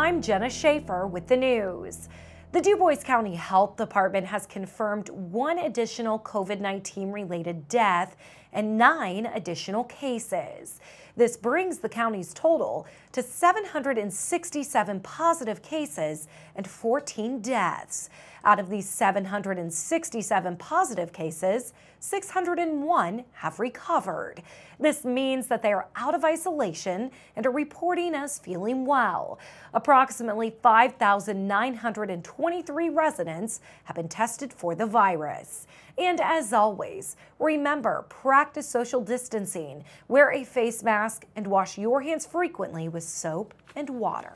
I'm Jenna Schaffer with the news. The DuBois County Health Department has confirmed 1 additional COVID-19 related death and 9 additional cases. This brings the county's total to 767 positive cases and 14 deaths. Out of these 767 positive cases, 601 have recovered. This means that they are out of isolation and are reporting as feeling well. Approximately 5,923 residents have been tested for the virus. And as always, remember, practice social distancing, wear a face mask, and wash your hands frequently with soap and water.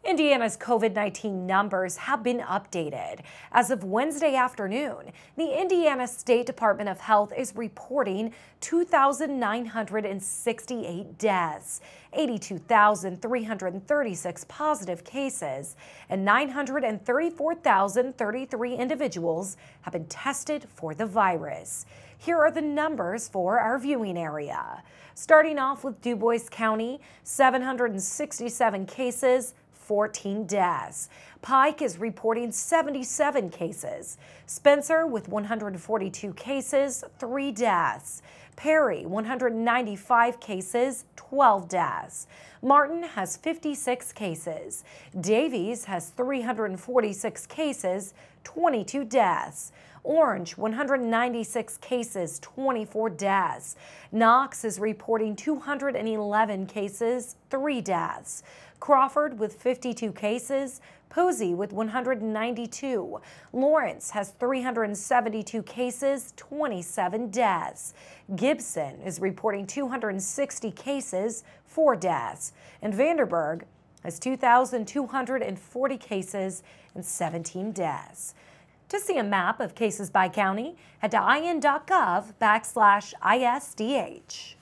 Indiana's COVID-19 numbers have been updated. As of Wednesday afternoon, the Indiana State Department of Health is reporting 2,968 deaths, 82,336 positive cases, and 934,033 individuals have been tested for the virus. Here are the numbers for our viewing area. Starting off with DuBois County, 767 cases, 14 deaths. Pike is reporting 77 cases. Spencer with 142 cases, 3 deaths. Perry, 195 cases, 12 deaths. Martin has 56 cases. Davies has 346 cases, 22 deaths. Orange, 196 cases, 24 deaths. Knox is reporting 211 cases, 3 deaths. Crawford with 52 cases, Posey with 192. Lawrence has 372 cases, 27 deaths. Gibson is reporting 260 cases, 4 deaths. And Vanderburgh has 2,240 cases and 17 deaths. To see a map of cases by county, head to in.gov/ISDH.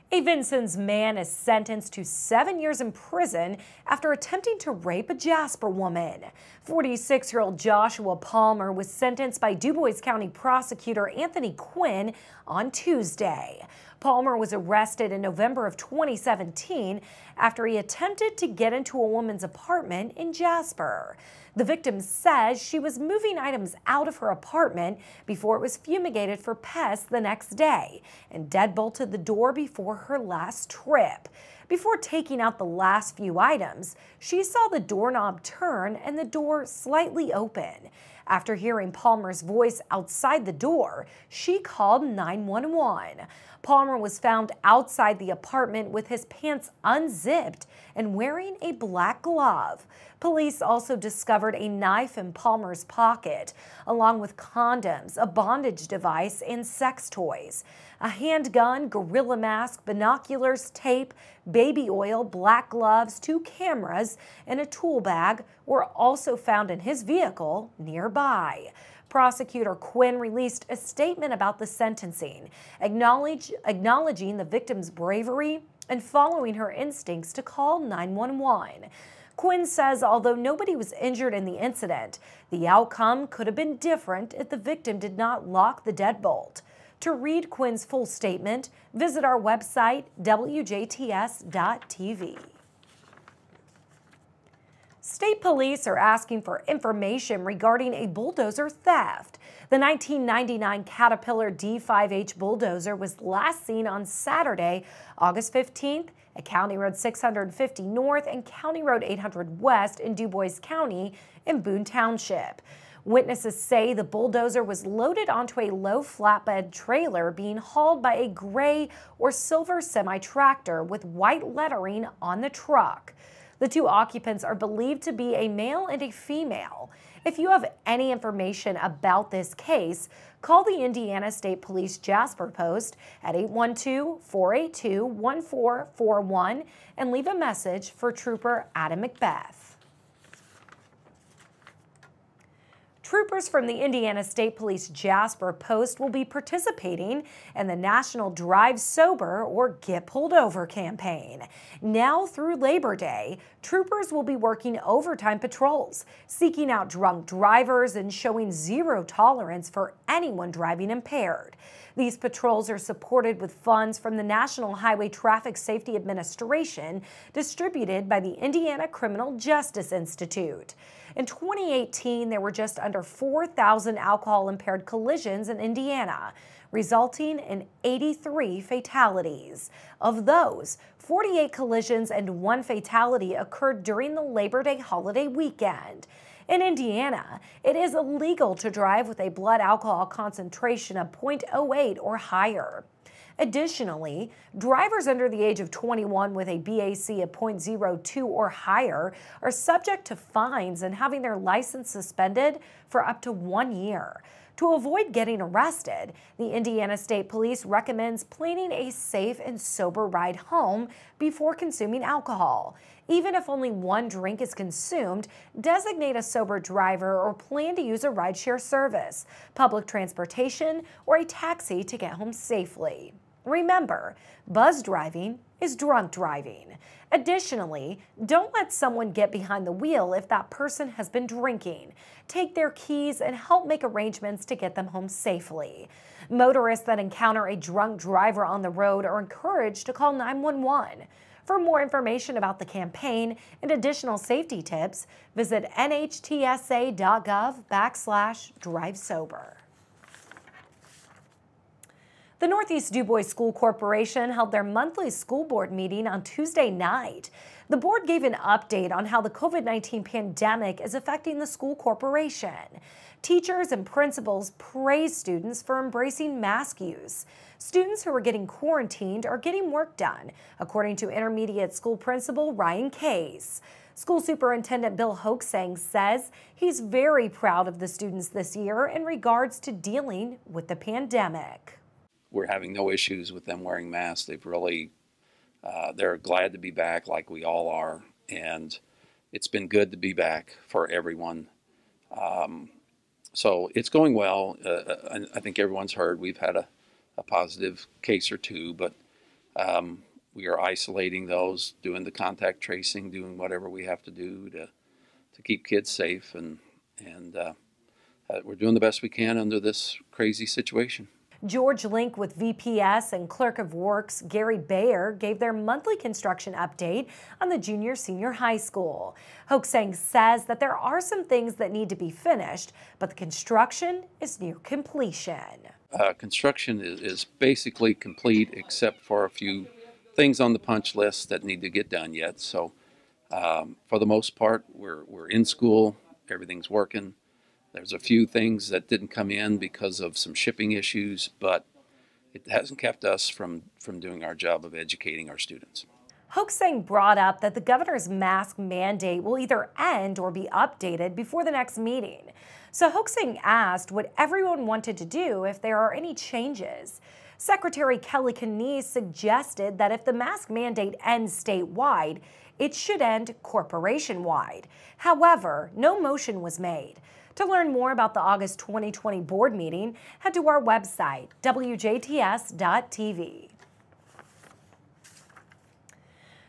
A Vincennes man is sentenced to 7 years in prison after attempting to rape a Jasper woman. 46-year-old Joshua Palmer was sentenced by DuBois County prosecutor Anthony Quinn on Tuesday. Palmer was arrested in November of 2017 after he attempted to get into a woman's apartment in Jasper. The victim says she was moving items out of her apartment before it was fumigated for pests the next day and deadbolted the door before her last trip. Before taking out the last few items, she saw the doorknob turn and the door slightly open. After hearing Palmer's voice outside the door, she called 911. Palmer was found outside the apartment with his pants unzipped and wearing a black glove. Police also discovered a knife in Palmer's pocket, along with condoms, a bondage device, and sex toys. A handgun, gorilla mask, binoculars, tape, baby oil, black gloves, 2 cameras, and a tool bag were also found in his vehicle nearby. Prosecutor Quinn released a statement about the sentencing, acknowledging the victim's bravery and following her instincts to call 911. Quinn says although nobody was injured in the incident, the outcome could have been different if the victim did not lock the deadbolt. To read Quinn's full statement, visit our website, WJTS.tv. State police are asking for information regarding a bulldozer theft. The 1999 Caterpillar D5H bulldozer was last seen on Saturday, August 15th at County Road 650 North and County Road 800 West in DuBois County in Boone Township. Witnesses say the bulldozer was loaded onto a low flatbed trailer being hauled by a gray or silver semi-tractor with white lettering on the truck. The 2 occupants are believed to be a male and a female. If you have any information about this case, call the Indiana State Police Jasper Post at 812-482-1441 and leave a message for Trooper Adam McBeth. Troopers from the Indiana State Police Jasper Post will be participating in the National Drive Sober or Get Pulled Over campaign. Now through Labor Day, troopers will be working overtime patrols, seeking out drunk drivers and showing zero tolerance for anyone driving impaired. These patrols are supported with funds from the National Highway Traffic Safety Administration, distributed by the Indiana Criminal Justice Institute. In 2018, there were just under 4,000 alcohol-impaired collisions in Indiana, resulting in 83 fatalities. Of those, 48 collisions and 1 fatality occurred during the Labor Day holiday weekend. In Indiana, it is illegal to drive with a blood alcohol concentration of 0.08 or higher. Additionally, drivers under the age of 21 with a BAC of 0.02 or higher are subject to fines and having their license suspended for up to 1 year. To avoid getting arrested, the Indiana State Police recommends planning a safe and sober ride home before consuming alcohol. Even if only 1 drink is consumed, designate a sober driver or plan to use a rideshare service, public transportation, or a taxi to get home safely. Remember, buzz driving is drunk driving. Additionally, don't let someone get behind the wheel if that person has been drinking. Take their keys and help make arrangements to get them home safely. Motorists that encounter a drunk driver on the road are encouraged to call 911. For more information about the campaign and additional safety tips, visit nhtsa.gov/drivesober. The Northeast DuBois School Corporation held their monthly school board meeting on Tuesday night. The board gave an update on how the COVID-19 pandemic is affecting the school corporation. Teachers and principals praised students for embracing mask use. Students who are getting quarantined are getting work done, according to intermediate school principal Ryan Case. School Superintendent Bill Hoaxang says he's very proud of the students this year in regards to dealing with the pandemic. We're having no issues with them wearing masks. They've really, they're glad to be back like we all are. And it's been good to be back for everyone. So it's going well. I think everyone's heard we've had a positive case or two, but we are isolating those, doing the contact tracing, doing whatever we have to do to keep kids safe. And we're doing the best we can under this crazy situation. George Link with VPS and Clerk of Works Gary Bayer gave their monthly construction update on the junior-senior high school. Hoaxang says that there are some things that need to be finished, but the construction is near completion. Construction is basically complete except for a few things on the punch list that need to get done yet. So for the most part, we're in school, everything's working. There's a few things that didn't come in because of some shipping issues, but it hasn't kept us from doing our job of educating our students. Hoaxang brought up that the governor's mask mandate will either end or be updated before the next meeting. So Hoaxang asked what everyone wanted to do if there are any changes. Secretary Kelly Canese suggested that if the mask mandate ends statewide, it should end corporation-wide. However, no motion was made. To learn more about the August 2020 board meeting, head to our website, WJTS.tv.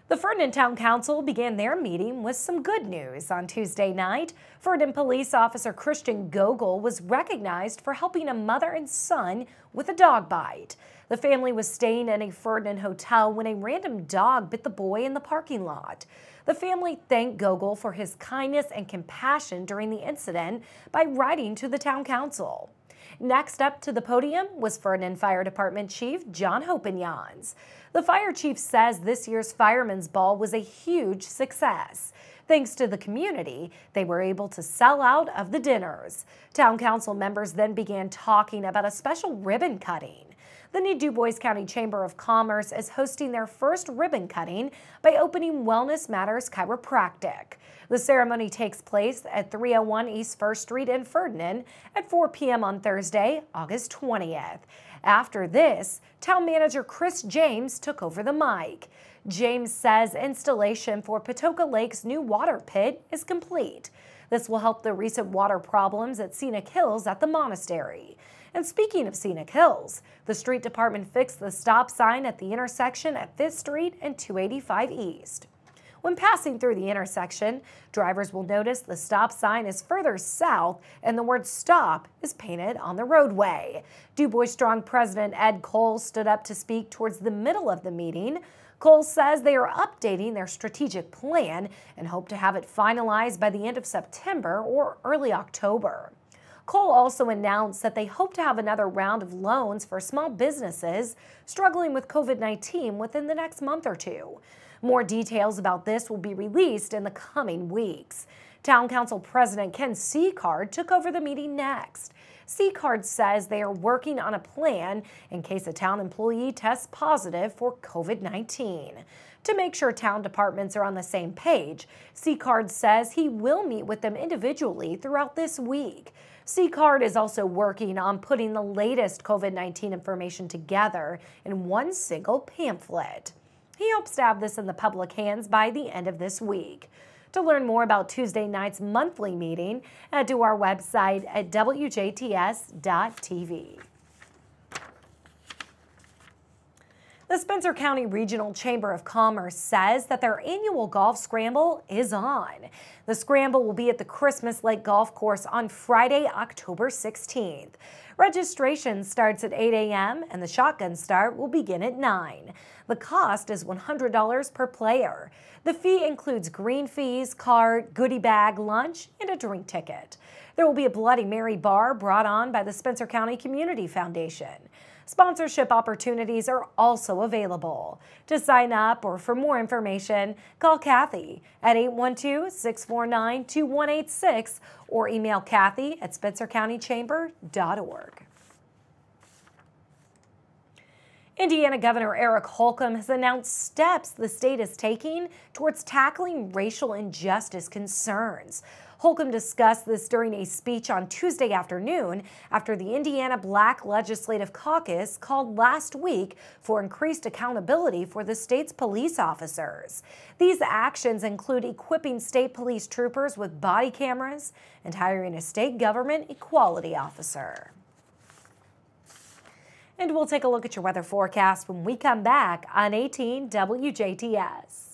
The Ferdinand Town Council began their meeting with some good news on Tuesday night. Ferdinand Police Officer Christian Gogol was recognized for helping a mother and son with a dog bite. The family was staying in a Ferdinand hotel when a random dog bit the boy in the parking lot. The family thanked Gogol for his kindness and compassion during the incident by writing to the town council. Next up to the podium was Ferdinand Fire Department Chief John Hopinjans. The fire chief says this year's Fireman's Ball was a huge success. Thanks to the community, they were able to sell out of the dinners. Town council members then began talking about a special ribbon cutting. The new DuBois County Chamber of Commerce is hosting their first ribbon cutting by opening Wellness Matters Chiropractic. The ceremony takes place at 301 East 1st Street in Ferdinand at 4 p.m. on Thursday, August 20th. After this, Town Manager Chris James took over the mic. James says installation for Patoka Lake's new water pit is complete. This will help the recent water problems at Scenic Hills at the monastery. And speaking of Scenic Hills, the street department fixed the stop sign at the intersection at 5th Street and 285 East. When passing through the intersection, drivers will notice the stop sign is further south and the word stop is painted on the roadway. DuBois Strong President Ed Cole stood up to speak towards the middle of the meeting. Cole says they are updating their strategic plan and hope to have it finalized by the end of September or early October. Cole also announced that they hope to have another round of loans for small businesses struggling with COVID-19 within the next month or two. More details about this will be released in the coming weeks. Town Council President Ken Seacard took over the meeting next. Seacard says they are working on a plan in case a town employee tests positive for COVID-19. To make sure town departments are on the same page, Seacard says he will meet with them individually throughout this week. Seacard is also working on putting the latest COVID-19 information together in one single pamphlet. He hopes to have this in the public hands by the end of this week. To learn more about Tuesday night's monthly meeting, head to our website at WJTS.tv. The Spencer County Regional Chamber of Commerce says that their annual golf scramble is on. The scramble will be at the Christmas Lake Golf Course on Friday, October 16th. Registration starts at 8 a.m. and the shotgun start will begin at 9. The cost is $100 per player. The fee includes green fees, cart, goodie bag, lunch, and a drink ticket. There will be a Bloody Mary bar brought on by the Spencer County Community Foundation. Sponsorship opportunities are also available. To sign up or for more information, call Kathy at 812-649-2186 or email Kathy@SpencerCountyChamber.org. Indiana Governor Eric Holcomb has announced steps the state is taking towards tackling racial injustice concerns. Holcomb discussed this during a speech on Tuesday afternoon after the Indiana Black Legislative Caucus called last week for increased accountability for the state's police officers. These actions include equipping state police troopers with body cameras and hiring a state government equality officer. And we'll take a look at your weather forecast when we come back on 18 WJTS.